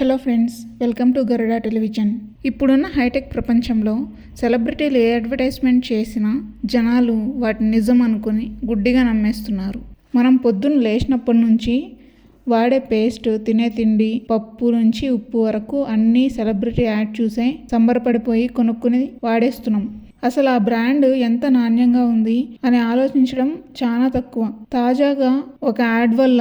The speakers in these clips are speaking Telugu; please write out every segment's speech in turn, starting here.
Hello friends, welcome to Garuda television. ఇప్పుడున్న హైటెక్ ప్రపంచంలో సెలబ్రిటీలు ఏ అడ్వర్టైజ్మెంట్ చేసినా జనాలు వాటిని నిజం అనుకుని గుడ్డిగా నమ్మేస్తున్నారు. మనం పొద్దున్న లేచినప్పటి నుంచి వాడే పేస్ట్, తినే తిండి, పప్పు నుంచి ఉప్పు వరకు అన్నీ సెలబ్రిటీ యాడ్ చూసే సంబరపడిపోయి కొనుక్కుని వాడేస్తున్నాం. అసలు ఆ బ్రాండ్ ఎంత నాణ్యంగా ఉంది అని ఆలోచించడం చాలా తక్కువ. తాజాగా ఒక యాడ్ వల్ల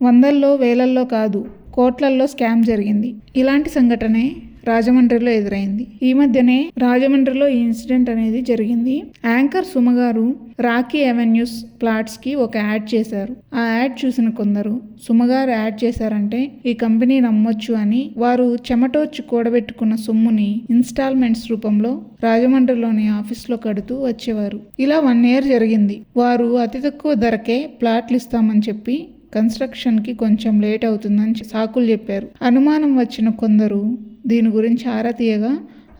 వందల్లో వేలల్లో కాదు కోట్లల్లో స్కామ్ జరిగింది. ఇలాంటి సంఘటనే రాజమండ్రిలో ఎదురైంది. ఈ మధ్యనే రాజమండ్రిలో ఈ ఇన్సిడెంట్ అనేది జరిగింది. యాంకర్ సుమ గారు రాకీ అవెన్యూస్ ప్లాట్స్ కి ఒక యాడ్ చేశారు. ఆ యాడ్ చూసిన కొందరు సుమగారు యాడ్ చేశారంటే ఈ కంపెనీ నమ్మొచ్చు అని వారు చెమటోర్చి కూడబెట్టుకున్న సొమ్ముని ఇన్స్టాల్మెంట్స్ రూపంలో రాజమండ్రిలోని ఆఫీస్లో కడుతూ వచ్చేవారు. ఇలా 1 year జరిగింది. వారు అతి తక్కువ ధరకే ప్లాట్లు ఇస్తామని చెప్పి కన్స్ట్రక్షన్కి కొంచెం లేట్ అవుతుందని సాకులు చెప్పారు. అనుమానం వచ్చిన కొందరు దీని గురించి ఆరా తీయగా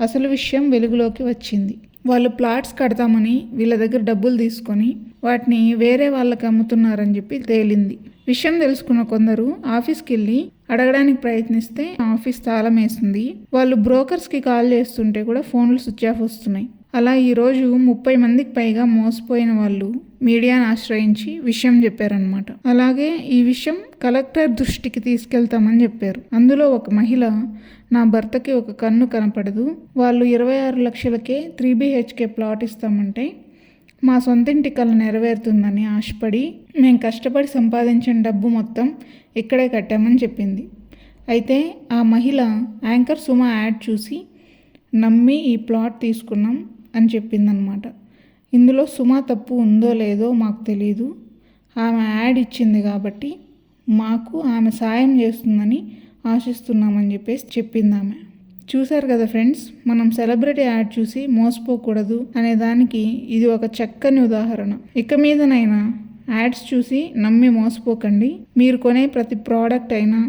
అసలు విషయం వెలుగులోకి వచ్చింది. వాళ్ళు ప్లాట్స్ కడతామని వీళ్ళ దగ్గర డబ్బులు తీసుకొని వాటిని వేరే వాళ్ళకి అమ్ముతున్నారని చెప్పి తేలింది. విషయం తెలుసుకున్న కొందరు ఆఫీస్కి వెళ్ళి అడగడానికి ప్రయత్నిస్తే ఆఫీస్ తాళం వేసింది. వాళ్ళు బ్రోకర్స్కి కాల్ చేస్తుంటే కూడా ఫోన్లు స్విచ్ ఆఫ్ వస్తున్నాయి. అలా ఈరోజు 30 మందికి పైగా మోసపోయిన వాళ్ళు మీడియాను ఆశ్రయించి విషయం చెప్పారనమాట. అలాగే ఈ విషయం కలెక్టర్ దృష్టికి తీసుకెళ్తామని చెప్పారు. అందులో ఒక మహిళ, నా భర్తకి ఒక కన్ను కనపడదు, వాళ్ళు 26 లక్షలకే 3 BHK ప్లాట్ ఇస్తామంటే మా సొంతింటి కళ నెరవేరుతుందని ఆశపడి మేము కష్టపడి సంపాదించిన డబ్బు మొత్తం ఇక్కడే కట్టామని చెప్పింది. అయితే ఆ మహిళ యాంకర్ సుమ యాడ్ చూసి నమ్మి ఈ ప్లాట్ తీసుకున్నాం అని చెప్పిందనమాట. ఇందులో సుమ తప్పు ఉందో లేదో మాకు తెలీదు. ఆమె యాడ్ ఇచ్చింది కాబట్టి మాకు ఆమె సాయం చేస్తుందని ఆశిస్తున్నామని చెప్పేసి చెప్పింది ఆమె. చూశారు కదా ఫ్రెండ్స్, మనం సెలబ్రిటీ యాడ్ చూసి మోసపోకూడదు అనే దానికి ఇది ఒక చక్కని ఉదాహరణ. ఇక మీదనైనా యాడ్స్ చూసి నమ్మి మోసపోకండి. మీరు కొనే ప్రతి ప్రోడక్ట్ అయినా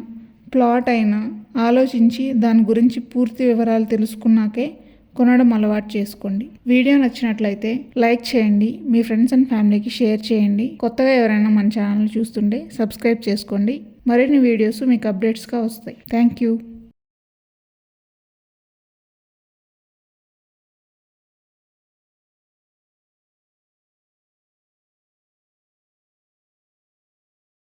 ప్లాట్ అయినా ఆలోచించి దాని గురించి పూర్తి వివరాలు తెలుసుకున్నాకే కొనడం అలవాటు చేసుకోండి. వీడియో నచ్చినట్లయితే లైక్ చేయండి, మీ ఫ్రెండ్స్ అండ్ ఫ్యామిలీకి షేర్ చేయండి. కొత్తగా ఎవరైనా మన ఛానల్ చూస్తుంటే సబ్స్క్రైబ్ చేసుకోండి. మరిన్ని వీడియోస్ మీకు అప్డేట్స్గా వస్తాయి. Thank you.